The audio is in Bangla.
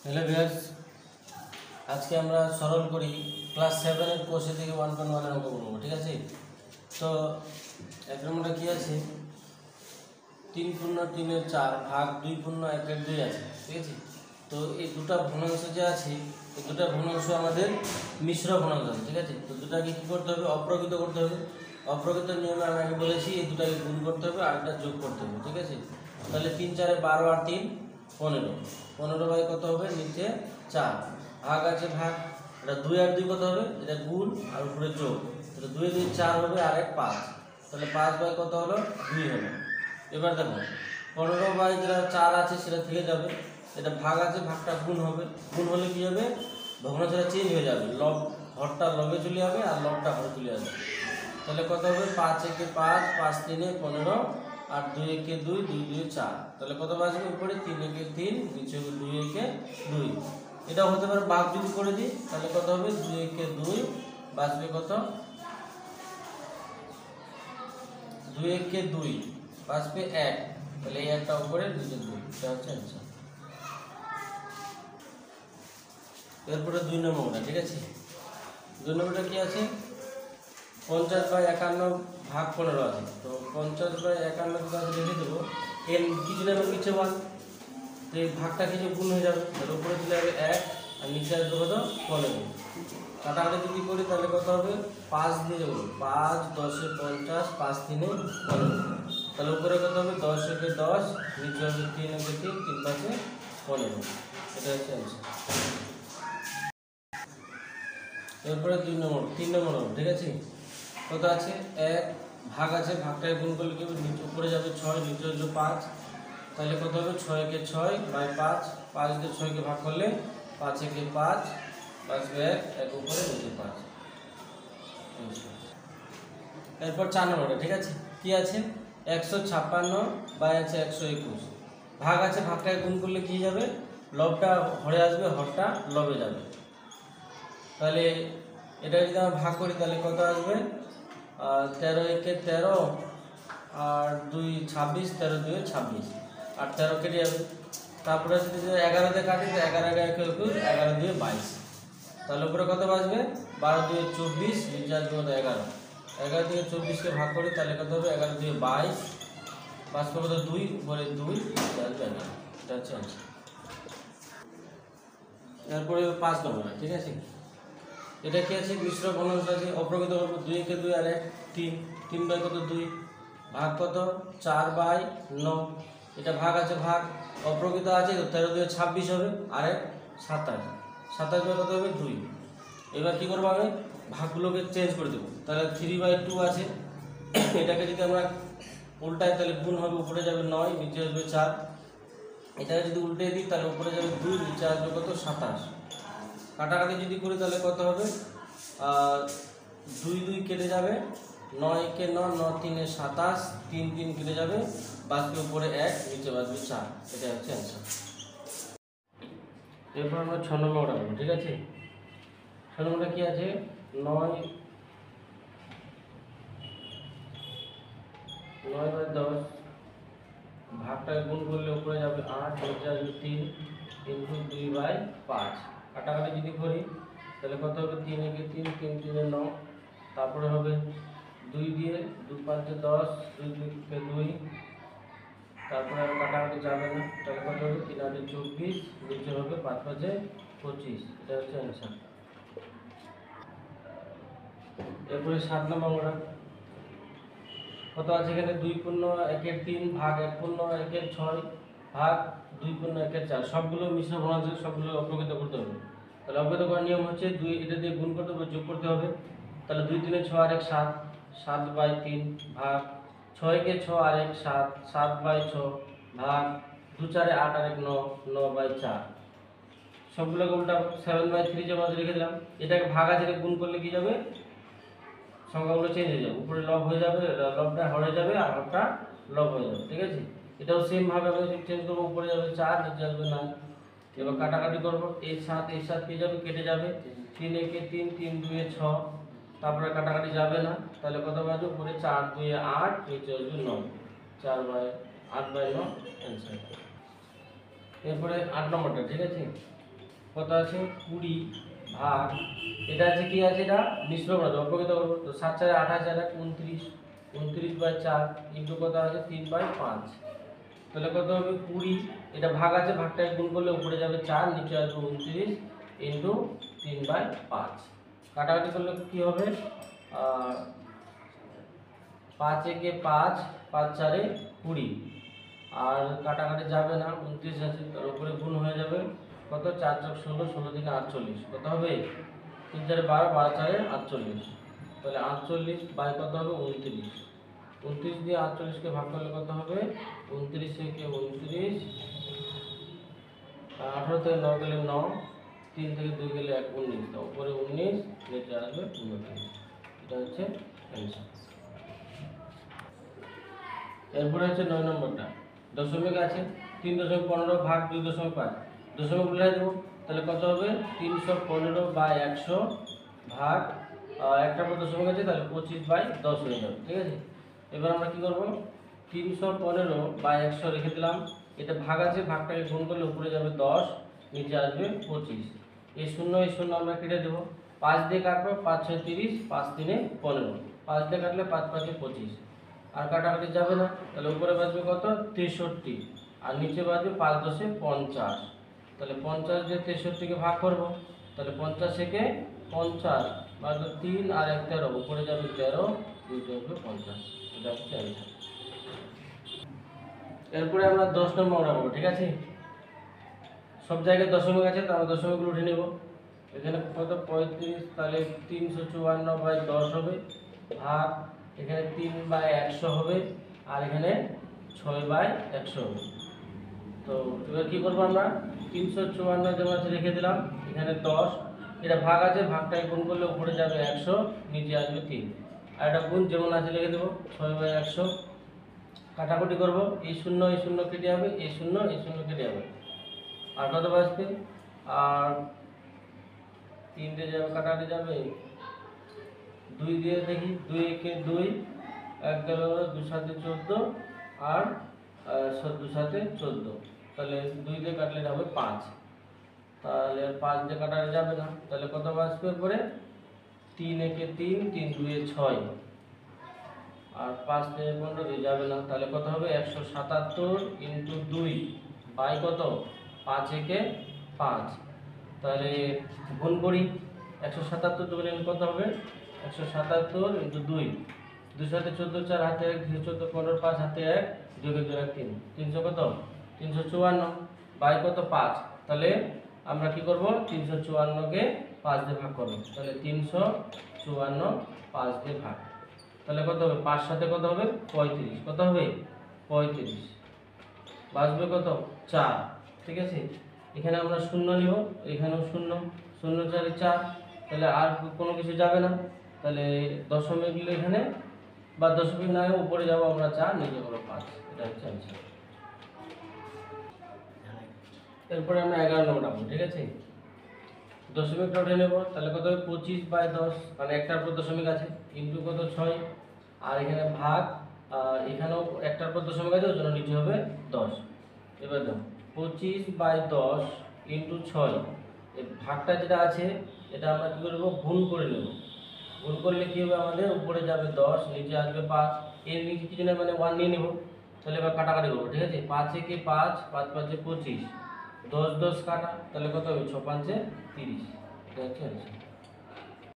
হ্যালো ভিউয়ার্স, আজকে আমরা সরল করি ক্লাস 7 এর কোর্সে থেকে 1.1 এর অঙ্ক করব। ঠিক আছে, তো এক নম্বরটা কি আছে, 3×3=4 ভাগ 2×1=2 আছে। ঠিক আছে, তো এই দুটো ভগ্নাংশ যে আছে, এই দুটো ভগ্নাংশ আমাদের মিশ্র ভগ্নাংশ আছে। ঠিক আছে, তো দুটাকে কী করতে হবে, অপ্রকৃত করতে হবে। অপ্রকৃত নিয়মে আমি আগে বলেছি এই দুটাকে গুণ করতে হবে আর একটা যোগ করতে হবে। ঠিক আছে, তাহলে 3×4=12 আর 3 15, 15 বাই কত হবে, নিচে 4, ভাগ আছে ভাগ, এটা 2 আর 2 কত হবে, এটা গুণ আর উপরে যোগ, তাহলে 2 2 4 হবে আর 1 5, তাহলে 5 বাই কত হলো, 2 হলো। এবার দেখো 15 বাই যেটা 4 আছে সেটা থেকে যাবে, এটা ভাগ আছে ভাগটা গুণ হবে, গুণ হলে কী হবে, ভগ্নাংশটা চেঞ্জ হয়ে যাবে, লব হরটা লবে চলে যাবে আর লবটা হরে চলে যাবে। তাহলে কত হবে, 5 একে 5, 5 3 15 আর 2 একে 2, 2 2 4, তাহলে কত বাজবে, উপরে 3 একে 3, নিচে হবে 2 একে 2। এটা হতে পারে ভাগ যদি করে দিই, তাহলে কত হবে, 2 একে 2 বাজবে কত, 2 একে 2 বাজবে 1, তাহলে এই একটা উপরে নিচে 2, এটা হচ্ছে অ্যান্সার। এরপরে 2 নম্বরটা। ঠিক আছে, 2 নম্বরটা কি আছে, 50/51 ভাগ 15 আছে, তো 50/51 যদি লিখে দেবো, এর কিছু নেবে নিচে 1, তো এই ভাগটা কিছু গুণ হয়ে যাবে, তার উপরে চলে যাবে 1 আর নিচে আসবে কত, 15। কাটাকাটি যদি করি তাহলে কত হবে, 5 দিয়ে যাবো, 5 10 এ 50, 5 3 এ 15, তাহলে উপরে কত হবে, 10 একে 10, নিচে হবে 3 একে 3, 3 5 এ 15, এটা হচ্ছে অ্যান্সার। এরপরে 3 নম্বর। ঠিক আছে, কত আছে, 1 ভাগ আছে ভাগটাকে গুণ করলে কি হবে, নিচে উপরে যাবে 6, নিচে হচ্ছে 5, তাহলে কত হবে, 6 একে 6 বাই 5, 5 দিয়ে 6 কে ভাগ করলে 5 একে 5 বাজবে 1, 1 উপরে নিচে 5। এরপর 4 নম্বরটা। ঠিক আছে, কি আছে, 156 বাই আছে 121, ভাগ আছে ভাগটাকে গুণ করলে কি যাবে, লবটা হরে আসবে, হরটা লবে যাবে, তাহলে এটা যদি আমরা ভাগ করি তাহলে কত আসবে, 13 একে 13 আর 2 26, 13 2 26 আর 13 কেটে যাবে, তারপরে যদি 11 দিয়ে কাটি তো 11 1 21, 11 2 22, তাহলে উপরে কত বাজবে, 12 2 24, নিচে আসবে কত, 11, 11 দিয়ে 24কে ভাগ করি তাহলে কত হবে, 11 2 22, বাজবে কত, 2, উপরে 2, নিচে আসবে 11, এটা হচ্ছে অ্যান্সার। এরপরে 5 নম্বর। ঠিক আছে, এটা কি আছে, মিশ্র ভগ্নাংশ আছে, অপ্রকৃত করবো, 2 একে 2 আর 1 3, 3 বাই কত 2, ভাগ কত, 4/9, এটা ভাগ আছে ভাগ, অপ্রকৃত আছে তো 13 2 26 হবে আর 1 27, 27 বাই কত হবে, 2। এবার কি করবো, আমি ভাগগুলোকে চেঞ্জ করে দেবো, তাহলে 3/2 আছে, এটাকে যদি আমরা উল্টাই তাহলে গুণ হবে, উপরে যাবে 9, নিচে আসবে 4, এটাকে যদি উল্টে দিই তাহলে উপরে যাবে 2, নিচে আসবে কত, 27, কাটাকাটি যদি করি তাহলে কত হবে, 2 2 কেটে যাবে, 9 একে 9, 9 3 এ 27, 3 3 কেটে যাবে, বাজবে উপরে 1, নিচে বাজবে 4, এটা হচ্ছে অ্যান্সার। এরপর আমরা 6 নম্বরটা করবো। ঠিক আছে, 6 নম্বরটা কি আছে, 9 বাই 10, ভাগটাকে গুণ করলে উপরে যাবে 8, নিচে আসবে 3 ইন্টু 2/5, কাটাকাটি যদি করি তাহলে কত হবে, 3 একে 3, 3 3 এ 9, তারপরে হবে 2 দিয়ে 2 5 এ 10, 2 2 কে 2, তারপরে আর কাটাকাটি যাবে না, তাহলে কত হবে, 3 8 এ 24, নিচে হবে 5 5 এ 25, এটা হচ্ছে অ্যান্সার। এরপরে 7 নম্বর কত আছে, এখানে 2×1=3 ভাগ 1×1=6 ভাগ 2×1=4, সবগুলো মিশ্র ভগ্নাংশ, সবগুলো অপ্রকৃত করতে হবে। তাহলে অপ্রকৃত করার নিয়ম হচ্ছে 2, এটা দিয়ে গুণ করতে হবে, যোগ করতে হবে, তাহলে 2 3 6 আর 1 7, 7/3 ভাগ 6 কে 6 আর 1 7, 7/6 ভাগ 2 4 এ 8 আর 1 9, 9/4, সবগুলোকে উল্টা 7/3 যেমন রেখে দিলাম, এটাকে ভাগ আছে গুণ করলে কি যাবে, সংখ্যাগুলো চেঞ্জ হয়ে যাবে, উপরে লব হয়ে যাবে, লবটা হরে যাবে আর হরটা লব হয়ে যাবে। ঠিক আছে, এটাও সেম ভাবে আমরা চেঞ্জ করবো, উপরে যাবে 4, নিচে আসবে 9, এবার কাটাকাটি করবো, এই 7 কি যাবে, কেটে যাবে, 3 একে 3, 3 2 এ 6, তারপরে কাটাকাটি যাবে না, তাহলে কত বাজবে, উপরে 4 2 এ 8, নিচে আসবে 9, 8/9 অ্যান্সার। এরপরে 8 নম্বরটা। ঠিক আছে, কত আছে 20 ভাগ, এটা আছে কি আছে, এটা মিশ্র গুণাঙ্ক অপ্রকৃত করবো। তো 7 4 28 আর 29, 29/4 ইন্টু কত আছে 3/5, তাহলে কত হবে 20। এটা ভাগ আছে, ভাগটাকে গুণ করলে উপরে যাবে 4, নিচে আসবে 29 ইন্টু 3/5। কাটাকাটি করলে কি হবে, 5 একে 5, 5 4 20, আর কাটাকাটি যাবে না, 29 আছে, তার উপরে গুণ হয়ে যাবে কত 4 যোগ 16, 16 থেকে 48, কত হবে 3 4 12, 12 4 48, তাহলে 48 বাই কত হবে 29, 29 দিয়ে 48কে ভাগ করলে কত হবে 29 থেকে 29, 18 থেকে 9 গেলে 9, 3 থেকে 2 গেলে 1, 19, তো উপরে 19, নিচে আসবে 29, এটা হচ্ছে অ্যান্সার। এরপরে হচ্ছে 9 নম্বরটা, দশমিক আছে 3.15 ভাগ 2.5, দশমিক উল্টাই দেবো, তাহলে কত হবে 315/100 ভাগ, একটা পর দশমিক আছে, তাহলে 25/10 হয়ে যাবে, ঠিক আছে। এবার আমরা কি করব, 315/100 রেখে দিলাম, এটা ভাগ আছে, ভাগটাকে গুণ করলে উপরে যাবে 10, নিচে আসবে 25, এই শূন্য আমরা কেটে দেবো, 5 দিয়ে কাটবো, 5 6 30, 5 3 15, 5 দিয়ে কাটলে 5 5 25, আর কাটাকাটি যাবে না, তাহলে উপরে বাজবে কত 63, আর নিচে বাজবে 5 10 50, তাহলে 50 দিয়ে 63কে ভাগ করব, তাহলে 50 থেকে 50 বাজবে 3 আর 1 13, উপরে যাবে 13, নিচে আসবে 50, এটা হচ্ছে অ্যান্সার। এরপরে আমরা 10 নম্বর উঠাবো, ঠিক আছে। সব জায়গায় দশমিক আছে, তো আমরা দশমিকগুলো উঠে নেব। এখানে কত 35, তাহলে 354/10 হবে, ভাগ এখানে 3/100 হবে, আর এখানে 6/100 হবে। তো এবার কি করবো আমরা, 354 যেমন আছে রেখে দিলাম, এখানে 10, এটা ভাগ আছে, ভাগটাকে গুণ করলে উপরে যাবে 100, নিচে আসবে 3, আর এটা গুণ যেমন আছে লিখে দেবো 6/100। কাটাকুটি করবো, এই শূন্য কেটে যাবে, এই শূন্য কেটে যাবে, আর কত বাঁচবে, আর 3 দিয়ে যাবে, কাটাকাটি যাবে, 2 দিয়ে দেখি, 2 একে 2, 1 গেল 2 7 14, আর 2 7 14, তাহলে 2 দিয়ে কাটলে হবে 5, তাহলে 5 দিয়ে কাটাতে যাবে না, তাহলে কত বাঁচবে পরে 3 একে 3, 3 2 6, আর 5 থেকে 15 দিয়ে যাবে না, তাহলে কত হবে 177 ইন্টু 2 বাই কত 5 একে 5, তাহলে গুণ করি, 177 দুগুণে কত হবে 177 ইন্টু 2, 2 সাথে 14, 4 হাতে 1, 14 15, 5 হাতে 1, 2 কে 2 3, 300 কত 354 বাই কত 5, তাহলে আমরা কি করব 354 কে 5 দিয়ে ভাগ করব, তাহলে 354 5 দিয়ে ভাগ, তাহলে কত হবে 5 সাথে কত হবে 35, কত হবে 35, বাঁচবে কত 4, ঠিক আছে। এখানে আমরা শূন্য নিব, এখানেও শূন্য, 0 4 4, তাহলে আর কোনো কিছু যাবে না, তাহলে দশমিক গুলো এখানে, বা দশমিক না উপরে যাবো আমরা 4, নিচে করবো 5, এটা হচ্ছে অ্যান্সার। এরপরে আমরা 11 নম্বর পাবো, ঠিক আছে। দশমিকটা উঠে নেব, তাহলে কত হবে 25/10, মানে একটার পর দশমিক আছে, ইন্টু কত 6, আর এখানে ভাগ, এখানেও একটার পর দশমিক আছে, ওই জন্য নিচে হবে 10। এবার দেখো 25/10 ইন্টু 6, এই ভাগটা যেটা আছে এটা আমরা কি করবো গুণ করে নেব, গুণ করলে কি হবে আমাদের উপরে যাবে 10, নিচে আসবে 5, এর নিচে কিছু না মানে 1 নিয়ে নেব, তাহলে এবার কাটাকাটি করবো, ঠিক আছে। 5 একে 5, 5 5 25, 10 10 কাটা, তাহলে কত হবে 6 5 30, এটা হচ্ছে অ্যান্সার।